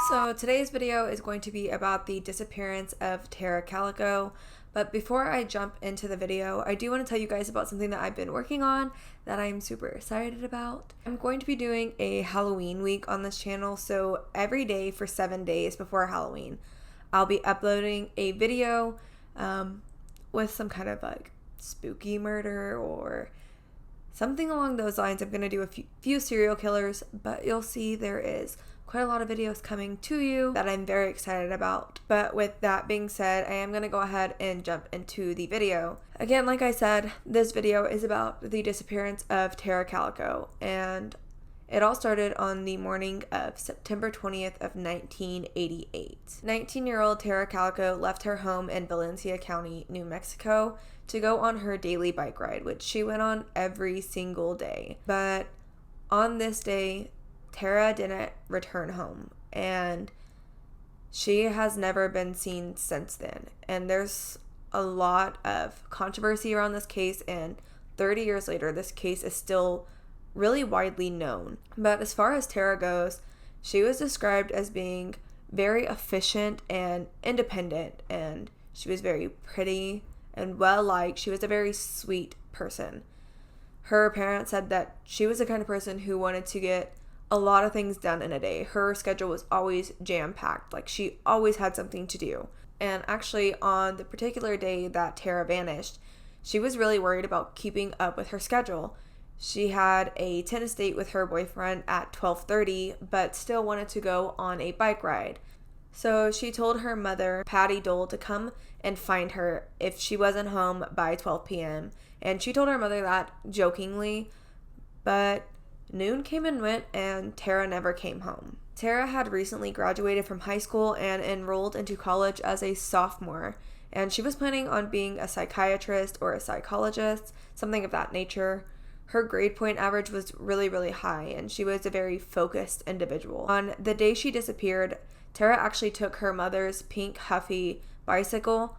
So today's video is going to be about the disappearance of Tara Calico, but before I jump into the video, I do want to tell you guys about something that I've been working on that I'm super excited about. I'm going to be doing a Halloween week on this channel, so every day for 7 days before Halloween, I'll be uploading a video with some kind of like spooky murder or something along those lines. I'm going to do a few serial killers, but you'll see there is quite a lot of videos coming to you that I'm very excited about. But with that being said, I am going to go ahead and jump into the video. Again, like I said, this video is about the disappearance of Tara Calico, and it all started on the morning of September 20th of 1988. 19-year-old Tara Calico left her home in Valencia County, New Mexico to go on her daily bike ride, which she went on every single day. But on this day, Tara didn't return home, and she has never been seen since then. And there's a lot of controversy around this case, and 30 years later, this case is still really widely known. But as far as Tara goes, she was described as being very efficient and independent, and she was very pretty and well-liked. She was a very sweet person. Her parents said that she was the kind of person who wanted to get a lot of things done in a day. Her schedule was always jam-packed. Like, she always had something to do. And actually, on the particular day that Tara vanished, she was really worried about keeping up with her schedule. She had a tennis date with her boyfriend at 12:30, but still wanted to go on a bike ride. So she told her mother, Patty Dole, to come and find her if she wasn't home by 12 p.m. And she told her mother that jokingly, but noon came and went, and Tara never came home. Tara had recently graduated from high school and enrolled into college as a sophomore, and she was planning on being a psychiatrist or a psychologist, something of that nature. Her grade point average was really, really high, and she was a very focused individual. On the day she disappeared, Tara actually took her mother's pink Huffy bicycle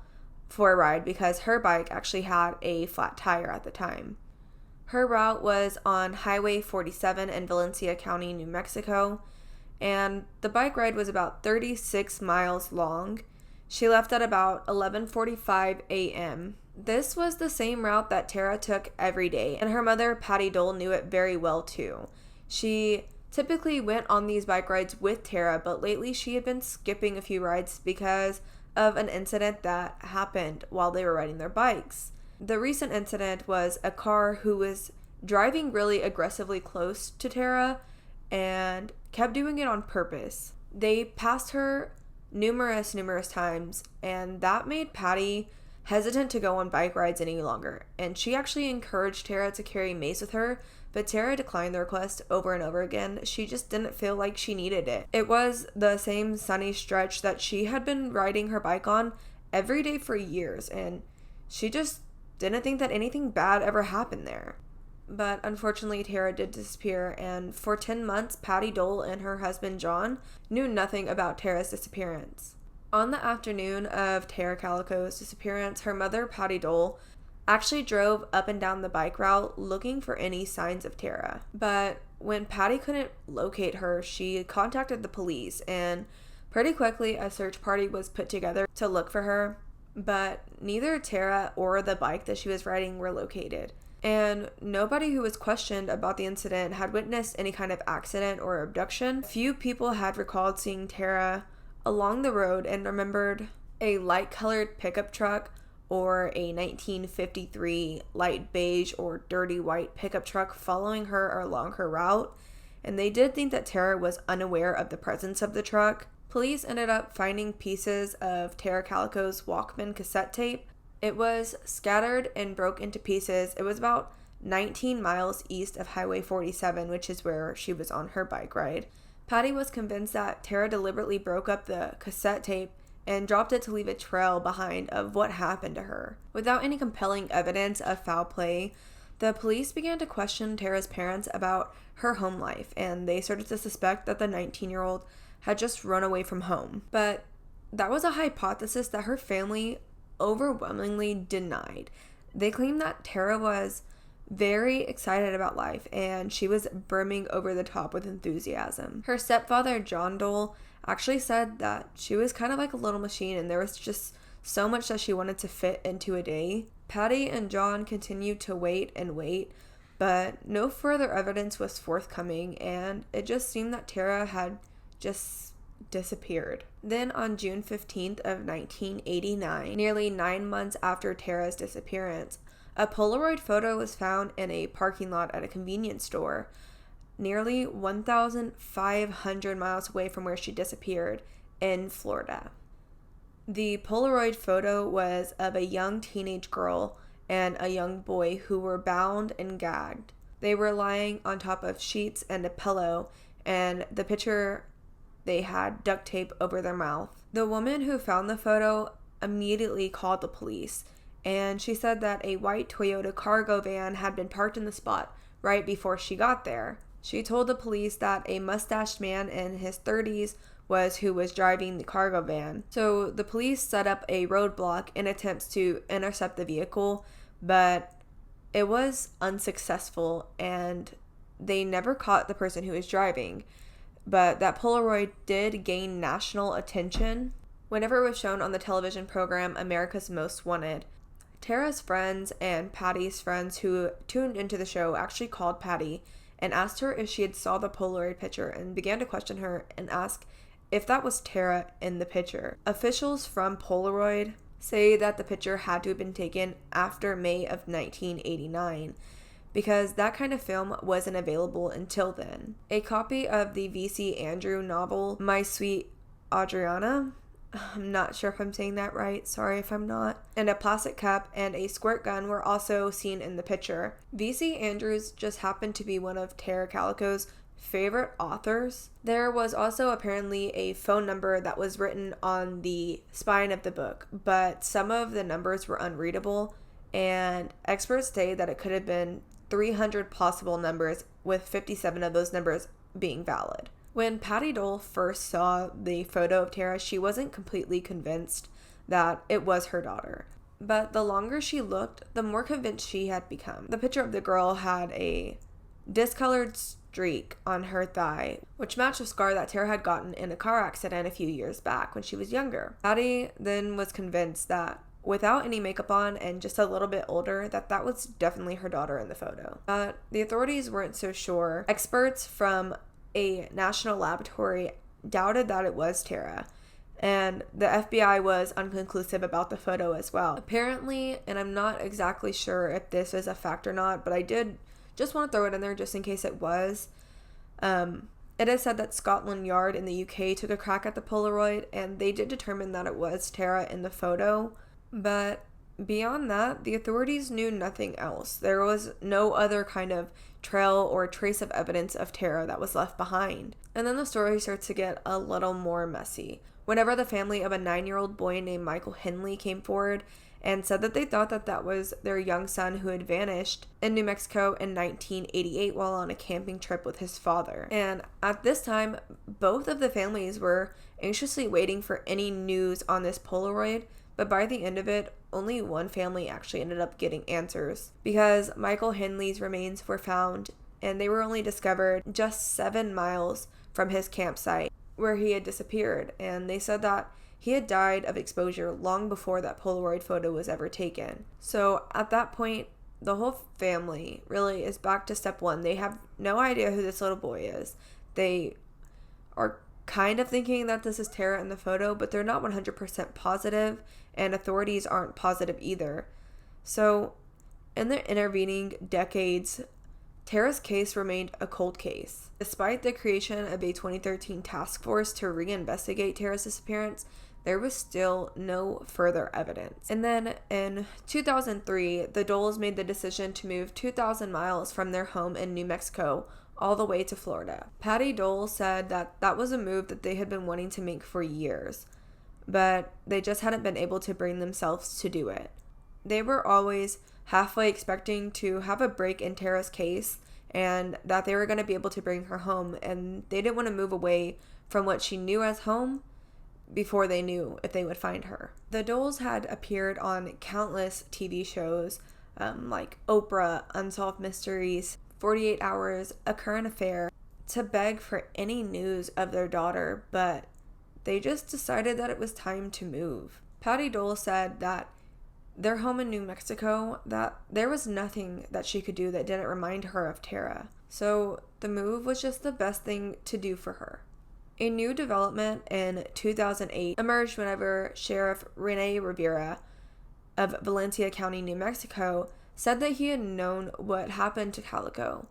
for a ride because her bike actually had a flat tire at the time. Her route was on Highway 47 in Valencia County, New Mexico, and the bike ride was about 36 miles long. She left at about 11:45 a.m. This was the same route that Tara took every day, and her mother, Patty Dole, knew it very well too. She typically went on these bike rides with Tara, but lately she had been skipping a few rides because of an incident that happened while they were riding their bikes. The recent incident was a car who was driving really aggressively close to Tara and kept doing it on purpose. They passed her numerous times, and that made Patty hesitant to go on bike rides any longer. And she actually encouraged Tara to carry mace with her, but Tara declined the request over and over again. She just didn't feel like she needed it. It was the same sunny stretch that she had been riding her bike on every day for years, and she just didn't think that anything bad ever happened there. But unfortunately, Tara did disappear, and for 10 months, Patty Dole and her husband John knew nothing about Tara's disappearance. On the afternoon of Tara Calico's disappearance, her mother, Patty Dole, actually drove up and down the bike route looking for any signs of Tara. But when Patty couldn't locate her, she contacted the police, and pretty quickly a search party was put together to look for her. But neither Tara or the bike that she was riding were located. And nobody who was questioned about the incident had witnessed any kind of accident or abduction. Few people had recalled seeing Tara along the road and remembered a light-colored pickup truck or a 1953 light beige or dirty white pickup truck following her along her route. And they did think that Tara was unaware of the presence of the truck. Police ended up finding pieces of Tara Calico's Walkman cassette tape. It was scattered and broke into pieces. It was about 19 miles east of Highway 47, which is where she was on her bike ride. Patty was convinced that Tara deliberately broke up the cassette tape and dropped it to leave a trail behind of what happened to her. Without any compelling evidence of foul play, the police began to question Tara's parents about her home life, and they started to suspect that the 19-year-old had just run away from home. But that was a hypothesis that her family overwhelmingly denied. They claimed that Tara was very excited about life, and she was brimming over the top with enthusiasm. Her stepfather, John Dole, actually said that she was kind of like a little machine, and there was just so much that she wanted to fit into a day. Patty and John continued to wait and wait, but no further evidence was forthcoming, and it just seemed that Tara had just disappeared. Then on June 15th of 1989, nearly 9 months after Tara's disappearance, a Polaroid photo was found in a parking lot at a convenience store, nearly 1,500 miles away from where she disappeared in Florida. The Polaroid photo was of a young teenage girl and a young boy who were bound and gagged. They were lying on top of sheets and a pillow, and the picture, they had duct tape over their mouth. The woman who found the photo immediately called the police, and she said that a white Toyota cargo van had been parked in the spot right before she got there. She told the police that a mustached man in his 30s was who was driving the cargo van. So the police set up a roadblock in attempts to intercept the vehicle, but it was unsuccessful, and they never caught the person who was driving. But that Polaroid did gain national attention whenever it was shown on the television program America's Most Wanted. Tara's friends and Patty's friends who tuned into the show actually called Patty and asked her if she had saw the Polaroid picture, and began to question her and ask if that was Tara in the picture. Officials from Polaroid say that the picture had to have been taken after May of 1989, because that kind of film wasn't available until then. A copy of the V.C. Andrew novel, My Sweet Adriana, I'm not sure if I'm saying that right, sorry if I'm not, and a plastic cup and a squirt gun were also seen in the picture. V.C. Andrews just happened to be one of Tara Calico's favorite authors. There was also apparently a phone number that was written on the spine of the book, but some of the numbers were unreadable, and experts say that it could have been 300 possible numbers, with 57 of those numbers being valid. When Patty Dole first saw the photo of Tara, she wasn't completely convinced that it was her daughter. But the longer she looked, the more convinced she had become. The picture of the girl had a discolored streak on her thigh, which matched a scar that Tara had gotten in a car accident a few years back when she was younger. Patty then was convinced that without any makeup on and just a little bit older, that was definitely her daughter in the photo. But the authorities weren't so sure. Experts from a national laboratory doubted that it was Tara, and the FBI was unconclusive about the photo as well. Apparently, and I'm not exactly sure if this is a fact or not, but I did just want to throw it in there just in case it was. It is said that Scotland Yard in the UK took a crack at the Polaroid, and they did determine that it was Tara in the photo, but beyond that, the authorities knew nothing else. There was no other kind of trail or trace of evidence of Tara that was left behind. And then the story starts to get a little more messy. Whenever the family of a 9-year-old boy named Michael Henley came forward and said that they thought that was their young son who had vanished in New Mexico in 1988 while on a camping trip with his father. And at this time, both of the families were anxiously waiting for any news on this Polaroid, but by the end of it, only one family actually ended up getting answers, because Michael Henley's remains were found, and they were only discovered just 7 miles from his campsite where he had disappeared, and they said that he had died of exposure long before that Polaroid photo was ever taken. So at that point, the whole family really is back to step one. They have no idea who this little boy is. They are kind of thinking that this is Tara in the photo, but they're not 100% positive, and authorities aren't positive either. So in the intervening decades, Tara's case remained a cold case. Despite the creation of a 2013 task force to reinvestigate Tara's disappearance, there was still no further evidence. And then in 2003, the Doles made the decision to move 2,000 miles from their home in New Mexico all the way to Florida. Patty Dole said that was a move that they had been wanting to make for years, but they just hadn't been able to bring themselves to do it. They were always halfway expecting to have a break in Tara's case, and that they were going to be able to bring her home, and they didn't want to move away from what she knew as home before they knew if they would find her. The Doles had appeared on countless TV shows, like Oprah, Unsolved Mysteries, 48 Hours, A Current Affair, to beg for any news of their daughter, but they just decided that it was time to move. Patty Dole said that their home in New Mexico, that there was nothing that she could do that didn't remind her of Tara. So the move was just the best thing to do for her. A new development in 2008 emerged whenever Sheriff Rene Rivera of Valencia County, New Mexico, said that he had known what happened to Calico,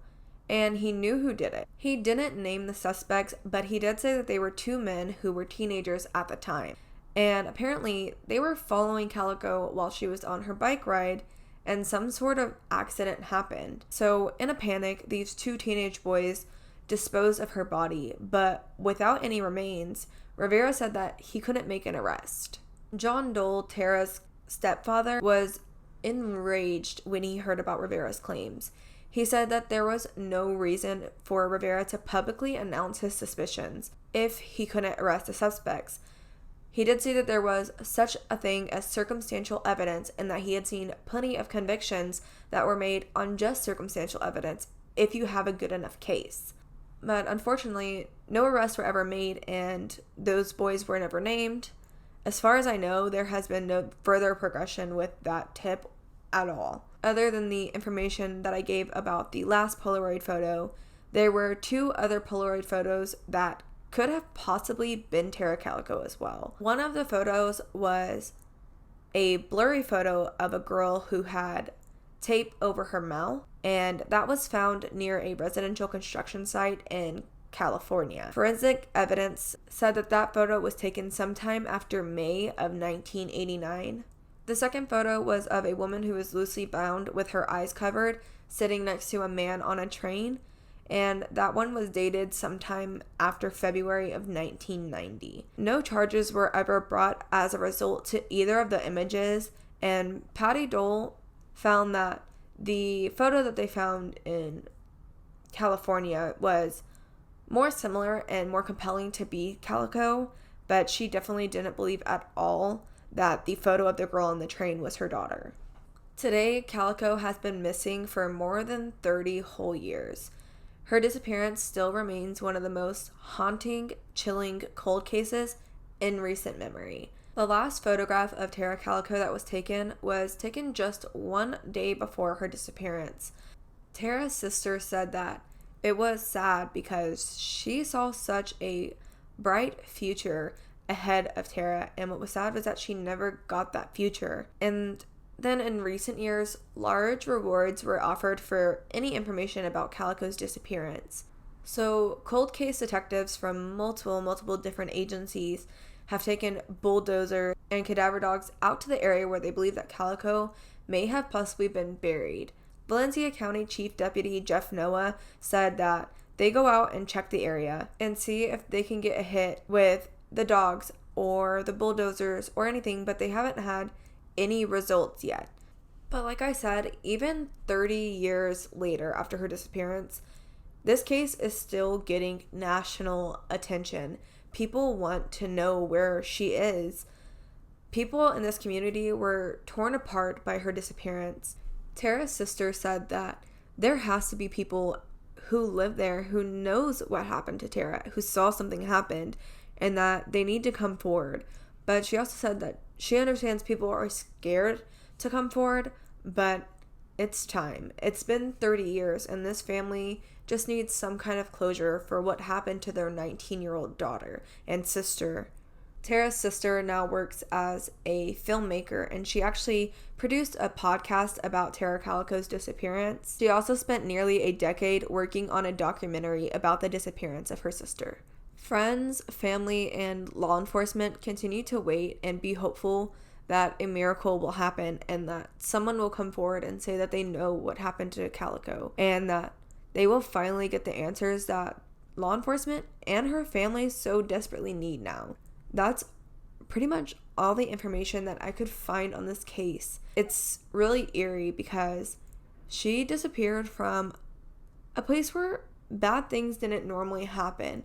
and he knew who did it. He didn't name the suspects, but he did say that they were two men who were teenagers at the time. And apparently, they were following Calico while she was on her bike ride, and some sort of accident happened. So, in a panic, these two teenage boys disposed of her body, but without any remains. Rivera said that he couldn't make an arrest. John Dole, Tara's stepfather, was enraged when he heard about Rivera's claims. He said that there was no reason for Rivera to publicly announce his suspicions if he couldn't arrest the suspects. He did say that there was such a thing as circumstantial evidence and that he had seen plenty of convictions that were made on just circumstantial evidence if you have a good enough case. But unfortunately, no arrests were ever made and those boys were never named. As far as I know, there has been no further progression with that tip at all. Other than the information that I gave about the last Polaroid photo, there were two other Polaroid photos that could have possibly been Tara Calico as well. One of the photos was a blurry photo of a girl who had tape over her mouth, and that was found near a residential construction site in California. Forensic evidence said that that photo was taken sometime after May of 1989. The second photo was of a woman who was loosely bound with her eyes covered, sitting next to a man on a train, and that one was dated sometime after February of 1990. No charges were ever brought as a result to either of the images, and Patty Dole found that the photo that they found in California was more similar and more compelling to be Calico, but she definitely didn't believe at all that the photo of the girl on the train was her daughter. Today, Calico has been missing for more than 30 whole years. Her disappearance still remains one of the most haunting, chilling cold cases in recent memory. The last photograph of Tara Calico that was taken just one day before her disappearance. Tara's sister said that it was sad because she saw such a bright future ahead of Tara, and what was sad was that she never got that future. And then in recent years, large rewards were offered for any information about Calico's disappearance. So cold case detectives from multiple different agencies have taken bulldozers and cadaver dogs out to the area where they believe that Calico may have possibly been buried. Valencia County Chief Deputy Jeff Noah said that they go out and check the area and see if they can get a hit with the dogs or the bulldozers or anything, but they haven't had any results yet. But like I said, even 30 years later after her disappearance, this case is still getting national attention. People want to know where she is. People in this community were torn apart by her disappearance. Tara's sister said that there has to be people who live there who knows what happened to Tara, who saw something happen, and that they need to come forward. But she also said that she understands people are scared to come forward, but it's time. It's been 30 years, and this family just needs some kind of closure for what happened to their 19-year-old daughter and sister. Tara's sister now works as a filmmaker, and she actually produced a podcast about Tara Calico's disappearance. She also spent nearly a decade working on a documentary about the disappearance of her sister. Friends, family, and law enforcement continue to wait and be hopeful that a miracle will happen and that someone will come forward and say that they know what happened to Calico and that they will finally get the answers that law enforcement and her family so desperately need now. That's pretty much all the information that I could find on this case. It's really eerie because she disappeared from a place where bad things didn't normally happen.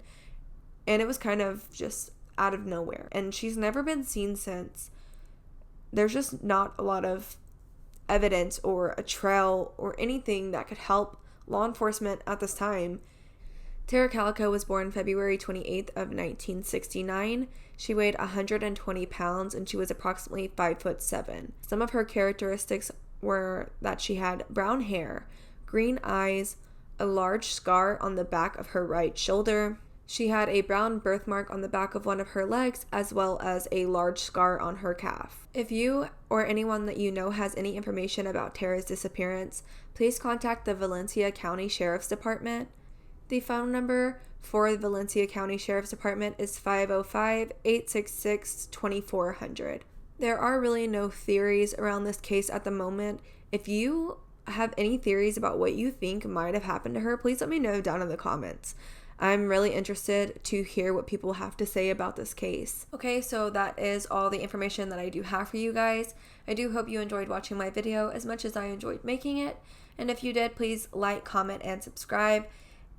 And it was kind of just out of nowhere. And she's never been seen since. There's just not a lot of evidence or a trail or anything that could help law enforcement at this time. Tara Calico was born February 28th of 1969. She weighed 120 pounds and she was approximately 5'7". Some of her characteristics were that she had brown hair, green eyes, a large scar on the back of her right shoulder. She had a brown birthmark on the back of one of her legs, as well as a large scar on her calf. If you or anyone that you know has any information about Tara's disappearance, please contact the Valencia County Sheriff's Department. The phone number for the Valencia County Sheriff's Department is 505-866-2400. There are really no theories around this case at the moment. If you have any theories about what you think might have happened to her, please let me know down in the comments. I'm really interested to hear what people have to say about this case. Okay, so that is all the information that I do have for you guys. I do hope you enjoyed watching my video as much as I enjoyed making it. And if you did, please like, comment, and subscribe.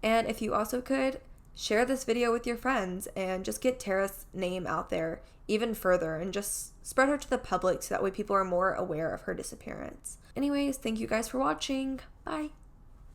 And if you also could, share this video with your friends and just get Tara's name out there even further and just spread her to the public so that way people are more aware of her disappearance. Anyways, thank you guys for watching. Bye.